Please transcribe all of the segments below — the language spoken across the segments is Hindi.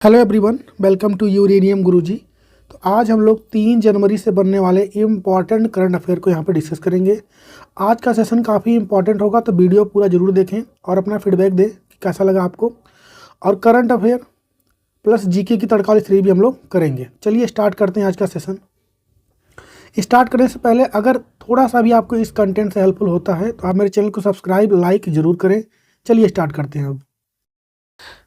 Hello everyone, welcome to uranium Guruji. तो आज हम लोग 3 जनवरी से बनने वाले इम्पॉर्टेंट करंट अफेयर को यहाँ पे डिस्कस करेंगे। आज का सेशन काफ़ी इंपॉर्टेंट होगा, तो वीडियो पूरा जरूर देखें और अपना फीडबैक दें कि कैसा लगा आपको। और करंट अफेयर प्लस जीके की तड़का वाली 3 भी हम लोग करेंगे। चलिए स्टार्ट करते हैं आज का सेशन। स्टार्ट करने से पहले अगर थोड़ा सा भी आपको इस कंटेंट से हेल्पफुल होता है तो आप मेरे चैनल को सब्सक्राइब लाइक जरूर करें। चलिए स्टार्ट करते हैं। अब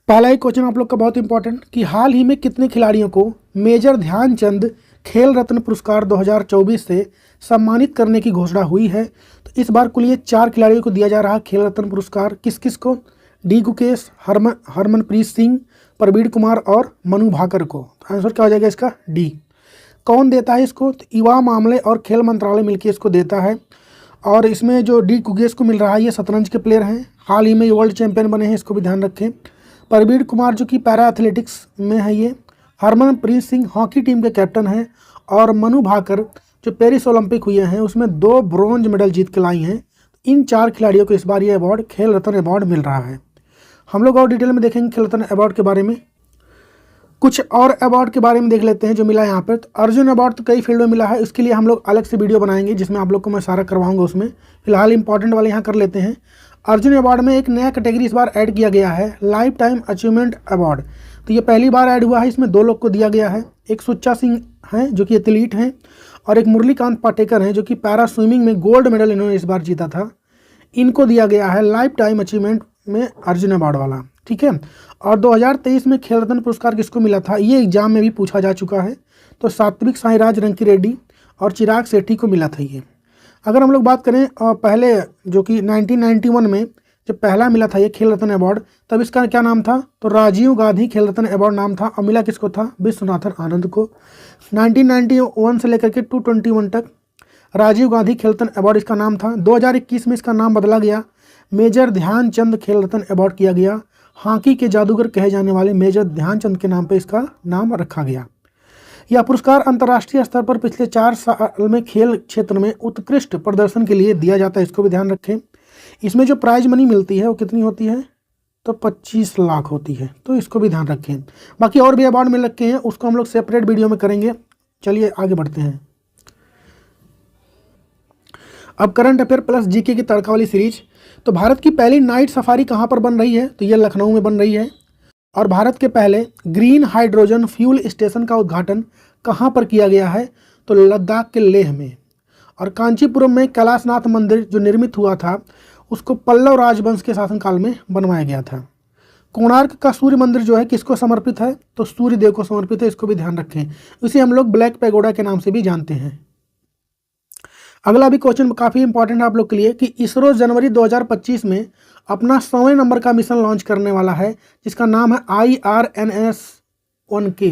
पहला ही क्वेश्चन आप लोग का बहुत इंपॉर्टेंट कि हाल ही में कितने खिलाड़ियों को मेजर ध्यानचंद खेल रत्न पुरस्कार 2024 से सम्मानित करने की घोषणा हुई है। तो इस बार कुल ये 4 खिलाड़ियों को दिया जा रहा है खेल रत्न पुरस्कार। किस किस को? डी गुकेश, हरमनप्रीत सिंह, प्रवीण कुमार और मनु भाकर को। तो आंसर क्या हो जाएगा इसका? डी। कौन देता है इसको? तो युवा मामले और खेल मंत्रालय मिलकर इसको देता है। और इसमें जो डी गुकेश को मिल रहा है ये शतरंज के प्लेयर हैं, हाल ही में वर्ल्ड चैंपियन बने हैं, इसको भी ध्यान रखें। प्रवीण कुमार जो कि पैरा एथलेटिक्स में है ये। हरमनप्रीत सिंह हॉकी टीम के कैप्टन हैं। और मनु भाकर जो पेरिस ओलंपिक हुए हैं उसमें 2 ब्रॉन्ज मेडल जीत के लाई हैं। इन 4 खिलाड़ियों को इस बार ये अवार्ड खेल रत्न अवार्ड मिल रहा है। हम लोग और डिटेल में देखेंगे खेल रत्न अवार्ड के बारे में। कुछ और अवार्ड के बारे में देख लेते हैं जो मिला है यहाँ पर। तो अर्जुन अवार्ड तो कई फील्ड में मिला है, इसके लिए हम लोग अलग से वीडियो बनाएंगे जिसमें आप लोग को मैं सारा करवाऊंगा। उसमें फिलहाल इंपॉर्टेंट वाले यहाँ कर लेते हैं। अर्जुन अवार्ड में एक नया कैटेगरी इस बार ऐड किया गया है, लाइफ टाइम अचीवमेंट अवार्ड। तो ये पहली बार ऐड हुआ है, इसमें 2 लोग को दिया गया है। एक सुच्चा सिंह हैं जो कि एथलीट हैं, और एक मुरलीकांत पाटेकर हैं जो कि पैरा स्विमिंग में गोल्ड मेडल इन्होंने इस बार जीता था। इनको दिया गया है लाइफ टाइम अचीवमेंट में अर्जुन अवार्ड वाला, ठीक है। और 2023 में खेल रत्न पुरस्कार किसको मिला था, ये एग्जाम में भी पूछा जा चुका है। तो सात्विक साईराज रंकीरेड्डी और चिराग सेठी को मिला था ये। अगर हम लोग बात करें पहले जो कि 1991 में जब पहला मिला था ये खेल रत्न अवार्ड, तब इसका क्या नाम था? तो राजीव गांधी खेल रत्न अवार्ड नाम था, और मिला किसको था? विश्वनाथन आनंद को। 1991 से लेकर के 2021 तक राजीव गांधी खेल रत्न अवार्ड इसका नाम था। 2021 में इसका नाम बदला गया, मेजर ध्यानचंद खेल रत्न अवार्ड किया गया। हॉकी के जादूगर कहे जाने वाले मेजर ध्यानचंद के नाम पर इसका नाम रखा गया। यह पुरस्कार अंतर्राष्ट्रीय स्तर पर पिछले 4 साल में खेल क्षेत्र में उत्कृष्ट प्रदर्शन के लिए दिया जाता है, इसको भी ध्यान रखें। इसमें जो प्राइज मनी मिलती है वो कितनी होती है? तो 25 लाख होती है, तो इसको भी ध्यान रखें। बाकी और भी अवार्ड मिल रखे हैं, उसको हम लोग सेपरेट वीडियो में करेंगे। चलिए आगे बढ़ते हैं। अब करंट अफेयर प्लस जीके की तड़का वाली सीरीज। तो भारत की पहली नाइट सफारी कहाँ पर बन रही है? तो ये लखनऊ में बन रही है। और भारत के पहले ग्रीन हाइड्रोजन फ्यूल स्टेशन का उद्घाटन कहाँ पर किया गया है? तो लद्दाख के लेह में। और कांचीपुरम में कैलाशनाथ मंदिर जो निर्मित हुआ था उसको पल्लव राजवंश के शासनकाल में बनवाया गया था। कोणार्क का सूर्य मंदिर जो है किसको समर्पित है? तो सूर्य देव को समर्पित है, इसको भी ध्यान रखें। इसे हम लोग ब्लैक पैगोडा के नाम से भी जानते हैं। अगला भी क्वेश्चन काफ़ी इंपॉर्टेंट है आप लोग के लिए कि इसरो जनवरी 2025 में अपना 100वें नंबर का मिशन लॉन्च करने वाला है जिसका नाम है IRNS-1K।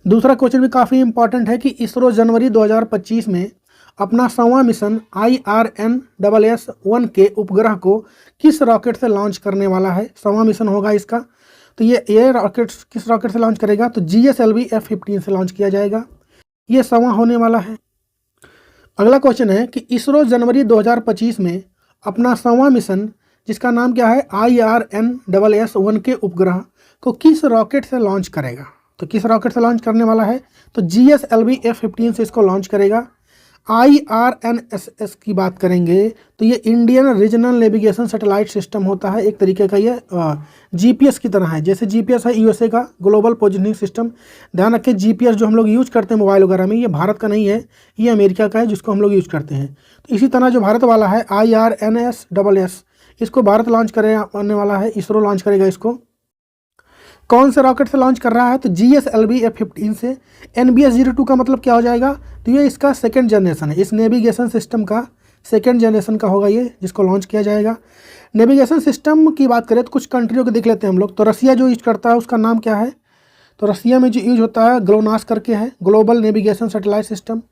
दूसरा क्वेश्चन भी काफ़ी इंपॉर्टेंट है कि इसरो जनवरी 2025 में अपना 100वां मिशन IRNSS-1K उपग्रह को किस रॉकेट से लॉन्च करने वाला है? 100वां मिशन होगा इसका। तो ये रॉकेट किस रॉकेट से लॉन्च करेगा? तो GSLV F-15 से लॉन्च किया जाएगा। ये 100वां होने वाला है। अगला क्वेश्चन है कि इसरो जनवरी 2025 में अपना 100वां मिशन जिसका नाम क्या है IRNSS-1K उपग्रह को किस रॉकेट से लॉन्च करेगा? तो किस रॉकेट से लॉन्च करने वाला है? तो GSLV F-15 से इसको लॉन्च करेगा। IRNSS की बात करेंगे तो ये Indian regional navigation satellite system होता है, एक तरीके का ये GPS की तरह है। जैसे GPS है USA का ग्लोबल पोजिशनिंग सिस्टम। ध्यान रखें GPS जो हम लोग यूज करते हैं मोबाइल वगैरह में, ये भारत का नहीं है, ये अमेरिका का है जिसको हम लोग यूज करते हैं। तो इसी तरह जो भारत वाला है IRNSS, इसको भारत लॉन्च करने वाला है, इसरो लॉन्च करेगा इसको। कौन से रॉकेट से लॉन्च कर रहा है? तो GSLV F-15 से। NBS-02 का मतलब क्या हो जाएगा? तो ये इसका सेकेंड जनरेशन है, इस नेविगेशन सिस्टम का सेकेंड जनरेशन का होगा ये जिसको लॉन्च किया जाएगा। नेविगेशन सिस्टम की बात करें तो कुछ कंट्रियों को देख लेते हैं हम लोग। तो रसिया जो यूज करता है उसका नाम क्या है? तो रसिया में जो यूज होता है ग्लोनास करके है, global navigation satellite system.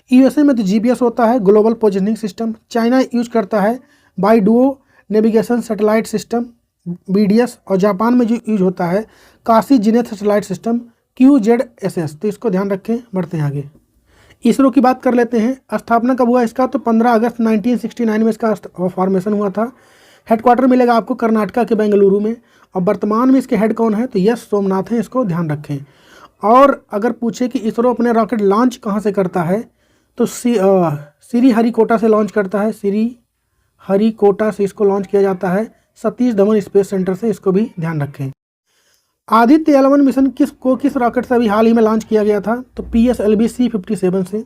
USA में तो GPS होता है, global positioning system. China use करता है बाइडुओ नेविगेशन सैटेलाइट सिस्टम BDS। और जापान में जो यूज होता है काशी जिनेथ सैटेलाइट सिस्टम QZSS। तो इसको ध्यान रखें। बढ़ते हैं आगे। इसरो की बात कर लेते हैं। स्थापना कब हुआ इसका? तो 15 अगस्त 1969 में इसका फॉर्मेशन हुआ था। हेडक्वार्टर मिलेगा आपको कर्नाटका के बेंगलुरु में। और वर्तमान में इसके हेड कौन है, तो यस सोमनाथ है, इसको ध्यान रखें। और अगर पूछे कि इसरो अपने रॉकेट लॉन्च कहाँ से करता है, तो श्रीहरिकोटा से लॉन्च करता है। श्रीहरिकोटा से इसको लॉन्च किया जाता है, सतीश धवन स्पेस सेंटर से, इसको भी ध्यान रखें। आदित्य 11 मिशन किस रॉकेट से अभी हाल ही में लॉन्च किया गया था, तो PSLV C-57 से।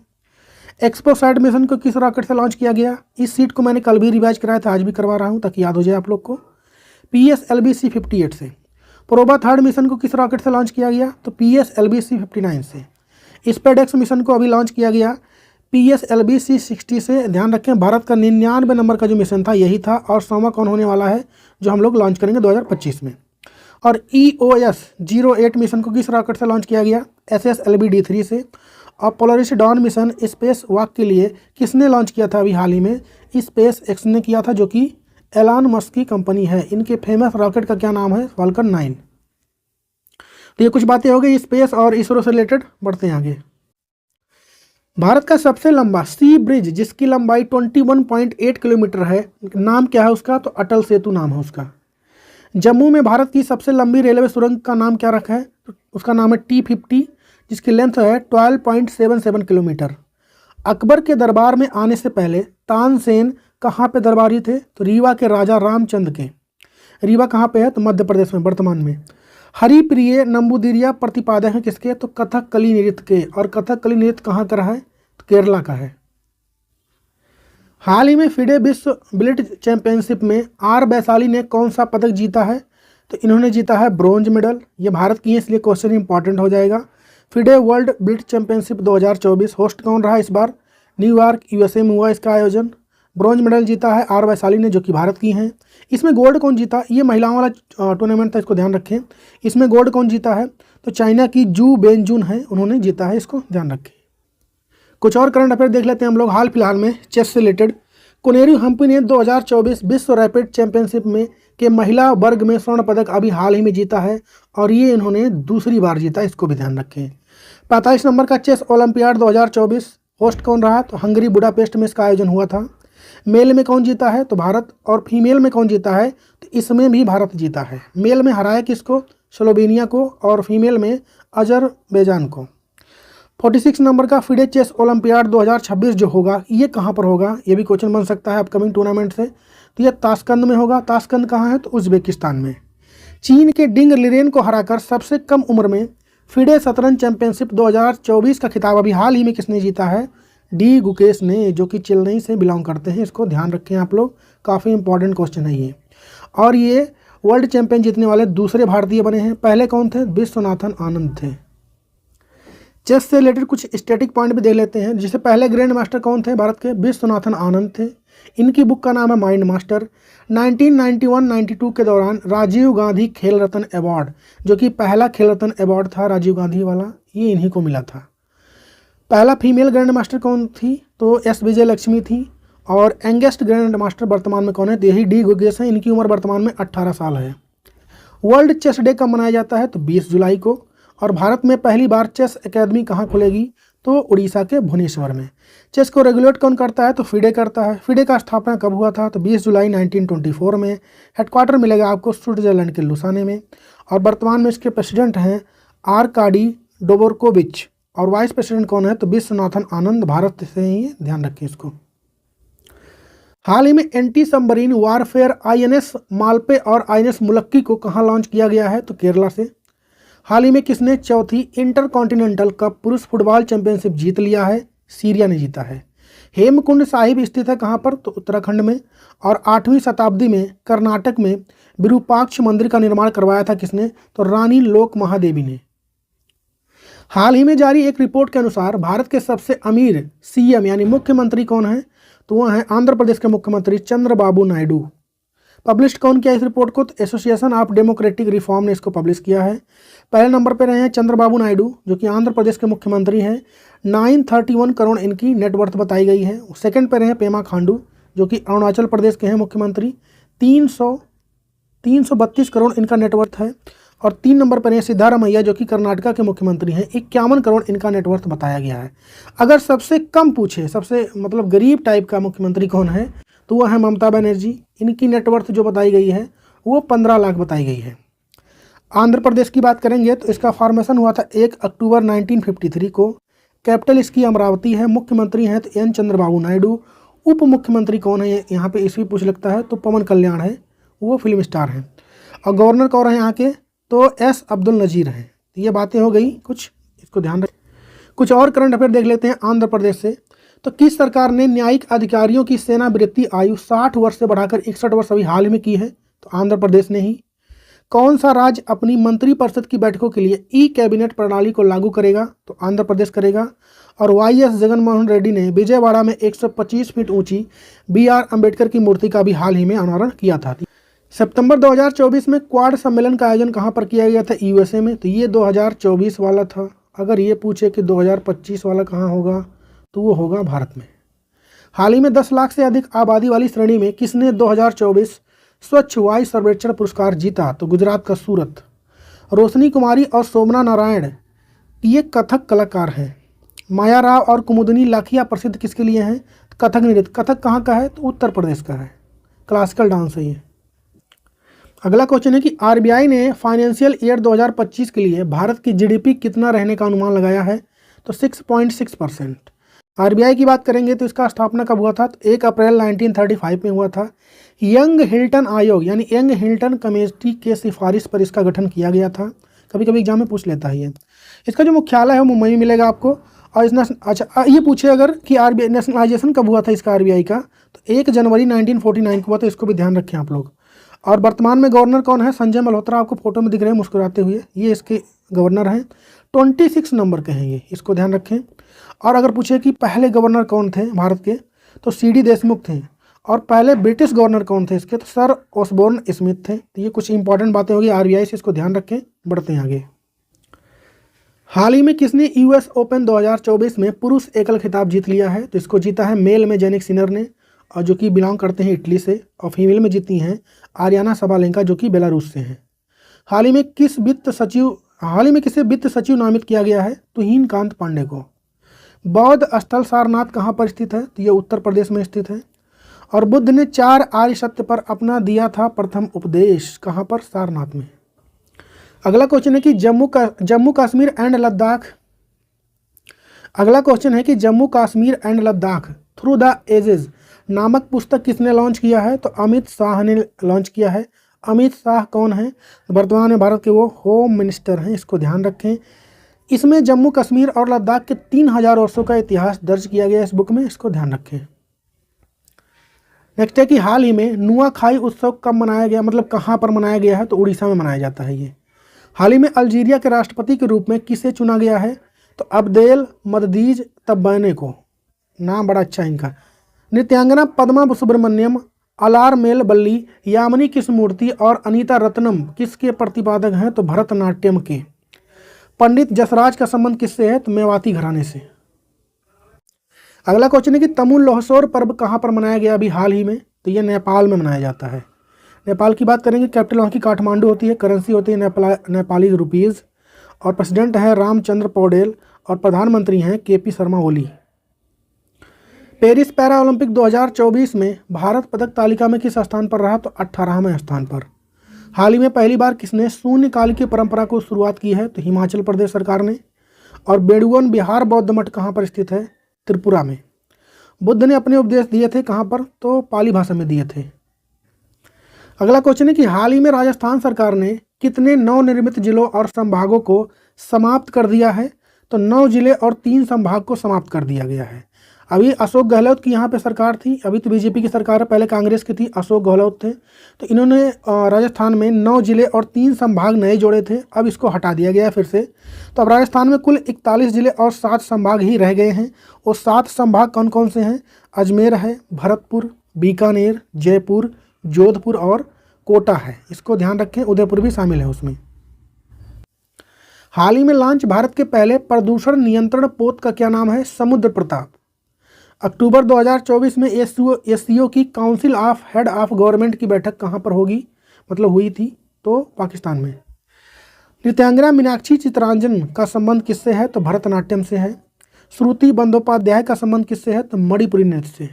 एक्सपोसैट मिशन को किस रॉकेट से लॉन्च किया गया, इस सीट को मैंने कल भी रिवाइज कराया था, आज भी करवा रहा हूँ ताकि याद हो जाए आप लोग को, PSLV C-58 से। प्रोबा 3 मिशन को किस रॉकेट से लॉन्च किया गया, तो PSLV C-59 से। स्पेडेक्स मिशन को अभी लॉन्च किया गया PSLV C-60 से। ध्यान रखें, भारत का 99 नंबर का जो मिशन था यही था, और 100वां कौन होने वाला है जो हम लोग लॉन्च करेंगे 2025 में। और EOS 08 मिशन को किस रॉकेट से लॉन्च किया गया, SSLV D3 से। और Polaris don mission space walk के लिए किसने लॉन्च किया था अभी हाल ही में, स्पेस एक्स ने किया था, जो कि एलन मस्क की कंपनी है। इनके फेमस रॉकेट का क्या नाम है, फाल्कन 9। तो ये कुछ बातें हो गई स्पेस और इसरो से रिलेटेड। बढ़ते हैं आगे। भारत का सबसे लंबा सी ब्रिज जिसकी लंबाई 21.8 किलोमीटर है, नाम क्या है उसका, तो अटल सेतु नाम है उसका। जम्मू में भारत की सबसे लंबी रेलवे सुरंग का नाम क्या रखा है, तो उसका नाम है T50, जिसकी लेंथ है 12.77 किलोमीटर। अकबर के दरबार में आने से पहले तानसेन कहाँ पे दरबारी थे, तो रीवा के राजा रामचंद्र के। रीवा कहाँ पे है, तो मध्य प्रदेश में वर्तमान में। हरिप्रिय नंबूदिरिया प्रतिपादक हैं किसके, तो कथकली नृत्य के। और कथकली नृत्य कहाँ का रहा है, तो केरला का है। हाल ही में फिडे विश्व बिलिट चैंपियनशिप में आर वैशाली ने कौन सा पदक जीता है, तो इन्होंने जीता है ब्रॉन्ज मेडल। ये भारत की है इसलिए क्वेश्चन इंपॉर्टेंट हो जाएगा। फिडे वर्ल्ड बिलिट चैंपियनशिप 2024 होस्ट कौन रहा इस बार, न्यूयॉर्क USA में हुआ इसका आयोजन। ब्रॉन्ज मेडल जीता है आर वैशाली ने, जो कि भारत की हैं। इसमें गोल्ड कौन जीता, ये महिलाओं वाला टूर्नामेंट था, इसको ध्यान रखें। इसमें गोल्ड कौन जीता है, तो चाइना की जू बेनजुन है, उन्होंने जीता है, इसको ध्यान रखें। कुछ और करंट अफेयर देख लेते हैं हम लोग हाल फिलहाल में चेस से रिलेटेड। कोनेरू हम्पी ने 2024 विश्व रैपिड चैंपियनशिप में के महिला वर्ग में स्वर्ण पदक अभी हाल ही में जीता है, और ये इन्होंने दूसरी बार जीता, इसको भी ध्यान रखें। 45 नंबर का चेस ओलंपियाड 2024 होस्ट कौन रहा, तो हंगरी बुडापेस्ट में इसका आयोजन हुआ था। मेल में कौन जीता है, तो भारत। और फीमेल में कौन जीता है, तो इसमें भी भारत जीता है। मेल में हराया किसको, स्लोवेनिया को, और फीमेल में अजरबैजान को। 46 नंबर का फिडे चेस ओलंपियाड 2026 जो होगा, ये कहाँ पर होगा, ये भी क्वेश्चन बन सकता है अपकमिंग टूर्नामेंट से। तो ये ताशकंद में होगा। ताशकंद कहाँ है, तो उज्बेकिस्तान में। चीन के डिंग लिरेन को हराकर सबसे कम उम्र में फिडे शतरंज चैंपियनशिप 2024 का खिताब अभी हाल ही में किसने जीता है, डी गुकेश ने, जो कि चेन्नई से बिलोंग करते हैं। इसको ध्यान रखें आप लोग, काफ़ी इंपॉर्टेंट क्वेश्चन है ये। और ये वर्ल्ड चैंपियन जीतने वाले दूसरे भारतीय बने हैं। पहले कौन थे, विश्वनाथन आनंद थे। चेस से रिलेटेड कुछ स्टैटिक पॉइंट भी देख लेते हैं। जिससे पहले ग्रैंड मास्टर कौन थे भारत के, विश्वनाथन आनंद थे। इनकी बुक का नाम है माइंड मास्टर। 1991-92 के दौरान राजीव गांधी खेल रत्न अवार्ड, जो कि पहला खेल रत्न अवार्ड था राजीव गांधी वाला, ये इन्हीं को मिला था। पहला फीमेल ग्रैंड मास्टर कौन थी, तो S विजय लक्ष्मी थी। और यंगेस्ट ग्रैंड मास्टर वर्तमान में कौन है, तो यही डी गुकेश है। इनकी उम्र वर्तमान में 18 साल है। वर्ल्ड चेस डे कब मनाया जाता है, तो 20 जुलाई को। और भारत में पहली बार चेस एकेडमी कहाँ खुलेगी, तो उड़ीसा के भुवनेश्वर में। चेस को रेगुलेट कौन करता है, तो फिडे करता है। फिडे का स्थापना कब हुआ था, तो 20 जुलाई 1924 में। हेडक्वार्टर मिलेगा आपको स्विट्जरलैंड के लुसाने में। और वर्तमान में इसके प्रेसिडेंट हैं आर्काडी डोबोरकोविच। और वाइस प्रेसिडेंट कौन है, तो विश्वनाथन आनंद, भारत से ही, ध्यान रखें इसको। हाल ही में anti submarine warfare INS Malpe और INS मुलक्की को कहाँ लॉन्च किया गया है, तो केरला से। हाल ही में किसने चौथी इंटरकॉन्टिनेंटल कप पुरुष फुटबॉल चैंपियनशिप जीत लिया है, सीरिया ने जीता है। हेमकुंड साहिब स्थित है कहाँ पर, तो उत्तराखंड में। और 8वीं शताब्दी में कर्नाटक में विरूपाक्ष मंदिर का निर्माण करवाया था किसने, तो रानी लोक महादेवी ने। हाल ही में जारी एक रिपोर्ट के अनुसार भारत के सबसे अमीर CM यानी मुख्यमंत्री कौन है, तो वह है आंध्र प्रदेश के मुख्यमंत्री चंद्रबाबू नायडू। पब्लिश कौन किया इस रिपोर्ट को, तो एसोसिएशन ऑफ डेमोक्रेटिक रिफॉर्म ने इसको पब्लिश किया है। पहले नंबर पर रहे हैं चंद्रबाबू नायडू, जो कि आंध्र प्रदेश के मुख्यमंत्री हैं। 931 करोड़ इनकी नेटवर्थ बताई गई है। सेकंड पर रहे हैं पेमा खांडू, जो कि अरुणाचल प्रदेश के हैं मुख्यमंत्री। 332 करोड़ इनका नेटवर्थ है। और 3 नंबर पर हैं सिद्धारमैया, जो कि कर्नाटका के मुख्यमंत्री हैं। 51 करोड़ इनका नेटवर्थ बताया गया है। अगर सबसे कम पूछे, सबसे मतलब गरीब टाइप का मुख्यमंत्री कौन है, तो वो है ममता बनर्जी। इनकी नेटवर्थ जो बताई गई है वो 15 लाख बताई गई है। आंध्र प्रदेश की बात करेंगे तो इसका फॉर्मेशन हुआ था 1 अक्टूबर 1953 को। कैपिटल इसकी अमरावती है। मुख्यमंत्री हैं तो एन चंद्रबाबू नायडू। उप मुख्यमंत्री कौन है, यहाँ पे ईस्वी पूछ लगता है तो पवन कल्याण है, वो फिल्म स्टार हैं। और गवर्नर कौन है यहाँ के, तो एस अब्दुल नज़ीर हैं। ये बातें हो गई कुछ, इसको ध्यान रखें। कुछ और करंट अफेयर देख लेते हैं आंध्र प्रदेश से। तो किस सरकार ने न्यायिक अधिकारियों की सेवानिवृत्ति आयु 60 वर्ष से बढ़ाकर 61 वर्ष अभी हाल ही में की है, तो आंध्र प्रदेश ने ही। कौन सा राज्य अपनी मंत्रिपरिषद की बैठकों के लिए ई कैबिनेट प्रणाली को लागू करेगा, तो आंध्र प्रदेश करेगा। और वाईएस जगनमोहन रेड्डी ने विजयवाड़ा में 125 फीट ऊंची BR अम्बेडकर की मूर्ति का भी हाल ही में अनावरण किया था। सितंबर 2024 में क्वाड सम्मेलन का आयोजन कहां पर किया गया था, USA में, तो ये 2024 वाला था। अगर ये पूछे कि 2025 वाला कहां होगा, तो वो होगा भारत में। हाल ही में 10 लाख से अधिक आबादी वाली श्रेणी में किसने 2024 स्वच्छ वायु सर्वेक्षण पुरस्कार जीता, तो गुजरात का सूरत। रोशनी कुमारी और शोभना नारायण ये कथक कलाकार हैं। माया राव और कुमुदनी लाखिया प्रसिद्ध किसके लिए हैं, कथक नृत्य। कथक कहाँ का है, तो उत्तर प्रदेश का है, क्लासिकल डांस है ये। अगला क्वेश्चन है कि RBI ने फाइनेंशियल ईयर 2025 के लिए भारत की GDP कितना रहने का अनुमान लगाया है, तो 6.6%। RBI की बात करेंगे तो इसका स्थापना कब हुआ था, तो 1 अप्रैल 1935 में हुआ था। यंग हिल्टन आयोग यानी यंग हिल्टन कमेटी के सिफारिश पर इसका गठन किया गया था। कभी कभी एग्जाम में पूछ लेता है ये। इसका जो मुख्यालय है वो मुंबई में मिलेगा आपको। और अच्छा ये पूछे अगर कि RBI नेशनलाइजेशन कब हुआ था इसका RBI का, तो 1 जनवरी 1949 को हुआ था। इसको भी ध्यान रखें आप लोग। और वर्तमान में गवर्नर कौन है, संजय मल्होत्रा आपको फोटो में दिख रहे हैं मुस्कुराते हुए, ये इसके गवर्नर हैं। 26 नंबर के हैं ये, इसको ध्यान रखें। और अगर पूछे कि पहले गवर्नर कौन थे भारत के, तो CD देशमुख थे। और पहले ब्रिटिश गवर्नर कौन थे इसके, तो सर ऑसबोर्न स्मिथ थे। तो ये कुछ इंपॉर्टेंट बातें होगी RBI से, इसको ध्यान रखें। बढ़ते हैं आगे। हाल ही में किसने US ओपन 2024 में पुरुष एकल खिताब जीत लिया है, तो इसको जीता है मेल में जैनिक सिनर ने, और जो कि बिलोंग करते हैं इटली से। और फीमेल में जीती हैं आर्याना सबालेंका जो कि बेलारूस से हैं। हाल ही में किसे वित्त सचिव नामित किया गया है, तो हीनकांत पांडे को। बौद्ध स्थल सारनाथ कहाँ पर स्थित है, तो ये उत्तर प्रदेश में स्थित है। और बुद्ध ने 4 आर्य सत्य पर अपना दिया था प्रथम उपदेश, कहाँ पर, सारनाथ में। अगला क्वेश्चन है कि Jammu Kashmir and Ladakh through the ages नामक पुस्तक किसने लॉन्च किया है, तो अमित शाह ने लॉन्च किया है। अमित शाह कौन है, वर्तमान में भारत के वो होम मिनिस्टर हैं, इसको ध्यान रखें। इसमें जम्मू कश्मीर और लद्दाख के 3000 वर्षों का इतिहास दर्ज किया गया है इस बुक में, इसको ध्यान रखें। नेक्स्ट है कि हाल ही में नुआखाई उत्सव कब मनाया गया, मतलब कहाँ पर मनाया गया है, तो उड़ीसा में मनाया जाता है ये। हाल ही में अल्जीरिया के राष्ट्रपति के रूप में किसे चुना गया है, तो अब्देल मदीज तब्बाने को, नाम बड़ा अच्छा इनका। नृत्यांगना पद्मा सुब्रमण्यम, अलार मेल बल्ली, यामिनी कृष्णमूर्ति और अनीता रत्नम किसके प्रतिपादक हैं, तो भरतनाट्यम के। पंडित जसराज का संबंध किससे है, तो मेवाती घराने से। अगला क्वेश्चन है कि तमुल लोहसोर पर्व कहाँ पर मनाया गया अभी हाल ही में, तो ये नेपाल में मनाया जाता है। नेपाल की बात करेंगे, कैपिटल वहाँ की काठमांडू होती है, करेंसी होती है नेपाली रुपीज़, और प्रेसिडेंट है रामचंद्र पौडेल, और प्रधानमंत्री हैं KP Sharma Oli. Paris para Olympic 2024 में भारत पदक तालिका में किस स्थान पर रहा, तो 18वें स्थान पर। हाल ही में पहली बार किसने शून्यकाल की परंपरा को शुरुआत की है, तो हिमाचल प्रदेश सरकार ने। और बेड़ुवन बिहार बौद्ध मठ कहाँ पर स्थित है, त्रिपुरा में। बुद्ध ने अपने उपदेश दिए थे कहाँ पर, तो पाली भाषा में दिए थे। अगला क्वेश्चन है कि हाल ही में राजस्थान सरकार ने कितने नवनिर्मित जिलों और संभागों को समाप्त कर दिया है, तो 9 जिले और 3 संभाग को समाप्त कर दिया गया है। अभी अशोक गहलोत की यहाँ पे सरकार थी, अभी तो BJP की सरकार है, पहले कांग्रेस की थी, अशोक गहलोत थे। तो इन्होंने राजस्थान में 9 जिले और 3 संभाग नए जोड़े थे, अब इसको हटा दिया गया है फिर से। तो अब राजस्थान में कुल 41 जिले और 7 संभाग ही रह गए हैं। और 7 संभाग कौन कौन से हैं, अजमेर है, भरतपुर, बीकानेर, जयपुर, जोधपुर और कोटा है, इसको ध्यान रखें। उदयपुर भी शामिल है उसमें। हाल ही में लॉन्च भारत के पहले प्रदूषण नियंत्रण पोत का क्या नाम है, समुद्र प्रताप। अक्टूबर 2024 में SCO की council of head of government की बैठक कहाँ पर होगी, मतलब हुई थी, तो पाकिस्तान में। नृत्यांगना मीनाक्षी चित्रांजन का संबंध किससे है, तो भरतनाट्यम से है। श्रुति बंदोपाध्याय का संबंध किससे है, तो मणिपुरी नृत्य से।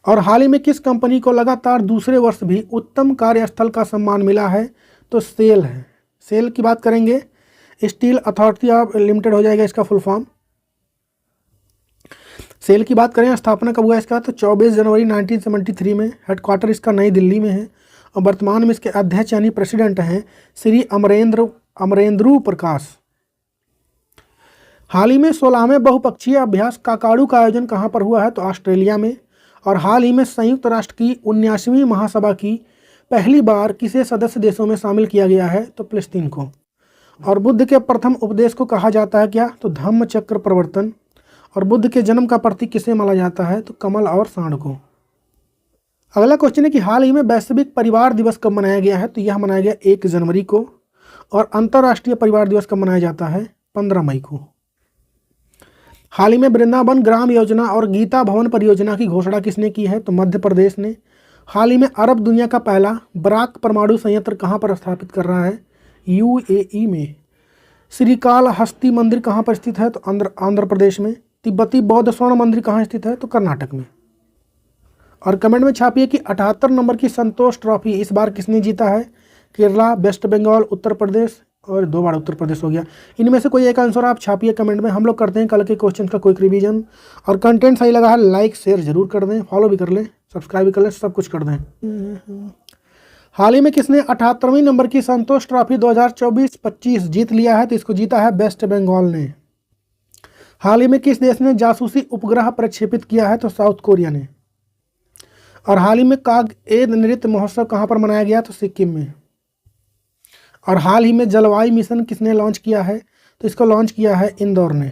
और हाल ही में किस कंपनी को लगातार दूसरे वर्ष भी उत्तम कार्यस्थल का सम्मान मिला है? तो सेल है। सेल की बात करेंगे, स्टील अथॉरिटी ऑफ लिमिटेड हो जाएगा इसका फुल फॉर्म। सेल की बात करें, स्थापना कब हुआ इसका? तो 24 जनवरी 1973 में। हेडक्वार्टर इसका नई दिल्ली में है और वर्तमान में इसके अध्यक्ष यानी प्रेसिडेंट हैं श्री अमरेंद्र प्रकाश। हाल ही में 16वें बहुपक्षीय अभ्यास काकाडू का आयोजन कहाँ पर हुआ है? तो ऑस्ट्रेलिया में। और हाल ही में संयुक्त राष्ट्र की 79वीं महासभा की पहली बार किसे सदस्य देशों में शामिल किया गया है? तो फिलिस्तीन को। और बुद्ध के प्रथम उपदेश को कहा जाता है क्या? तो धम्म चक्र प्रवर्तन। और बुद्ध के जन्म का प्रतीक किसे माना जाता है? तो कमल और सांड को। अगला क्वेश्चन है कि हाल ही में वैश्विक परिवार दिवस कब मनाया गया है? तो यह मनाया गया 1 जनवरी को। और अंतर्राष्ट्रीय परिवार दिवस कब मनाया जाता है? 15 मई को। हाल ही में वृंदावन ग्राम योजना और गीता भवन परियोजना की घोषणा किसने की है? तो मध्य प्रदेश ने। हाल ही में अरब दुनिया का पहला बराक परमाणु संयंत्र कहाँ पर स्थापित कर रहा है? यूएई में। श्रीकालहस्ती मंदिर कहाँ पर स्थित है? तो आंध्र प्रदेश में। तिब्बती बौद्ध स्वर्ण मंदिर कहाँ स्थित है? तो कर्नाटक में। और कमेंट में छापिए कि 78 नंबर की संतोष ट्रॉफी इस बार किसने जीता है? केरला, वेस्ट बंगाल, उत्तर प्रदेश, और 2 बार उत्तर प्रदेश हो गया। इनमें से कोई एक आंसर आप छापिए कमेंट में। हम लोग करते हैं कल के क्वेश्चन का क्विक रिवीजन। और कंटेंट सही लगा है लाइक शेयर जरूर कर दें, फॉलो भी कर लें, सब्सक्राइब भी कर लें, सब कुछ कर दें। हाल ही में किसने 78वीं नंबर की संतोष ट्रॉफी 2024-25 जीत लिया है? तो इसको जीता है वेस्ट बंगाल ने। हाल ही में किस देश ने जासूसी उपग्रह प्रक्षेपित किया है? तो साउथ कोरिया ने। और हाल ही में काग एद नृत्य महोत्सव कहाँ पर मनाया गया? तो सिक्किम में। और हाल ही में जलवायु मिशन किसने लॉन्च किया है? तो इसको लॉन्च किया है इंदौर ने।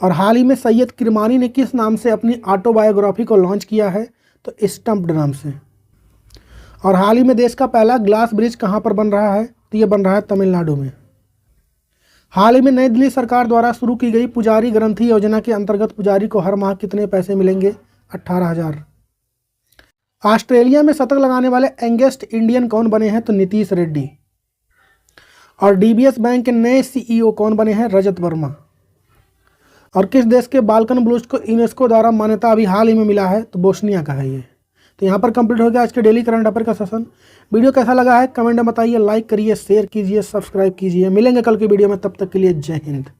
और हाल ही में सैयद किरमानी ने किस नाम से अपनी ऑटोबायोग्राफी को लॉन्च किया है? तो स्टम्प्ड नाम से। और हाल ही में देश का पहला ग्लास ब्रिज कहाँ पर बन रहा है? तो ये बन रहा है तमिलनाडु में। हाल ही में नई दिल्ली सरकार द्वारा शुरू की गई पुजारी ग्रंथि योजना के अंतर्गत पुजारी को हर माह कितने पैसे मिलेंगे? 18,000। ऑस्ट्रेलिया में शतक लगाने वाले यंगेस्ट इंडियन कौन बने हैं? तो नीतीश रेड्डी। और डीबीएस बैंक के नए सीईओ कौन बने हैं? रजत वर्मा। और किस देश के बाल्कन ब्लूज को यूनेस्को द्वारा मान्यता अभी हाल ही में मिला है? तो बोस्निया का है ये। तो यहाँ पर कंप्लीट हो गया आज के डेली करंट अफेयर का सेशन। वीडियो कैसा लगा है कमेंट में बताइए, लाइक करिए, शेयर कीजिए, सब्सक्राइब कीजिए। मिलेंगे कल की वीडियो में, तब तक के लिए जय हिंद।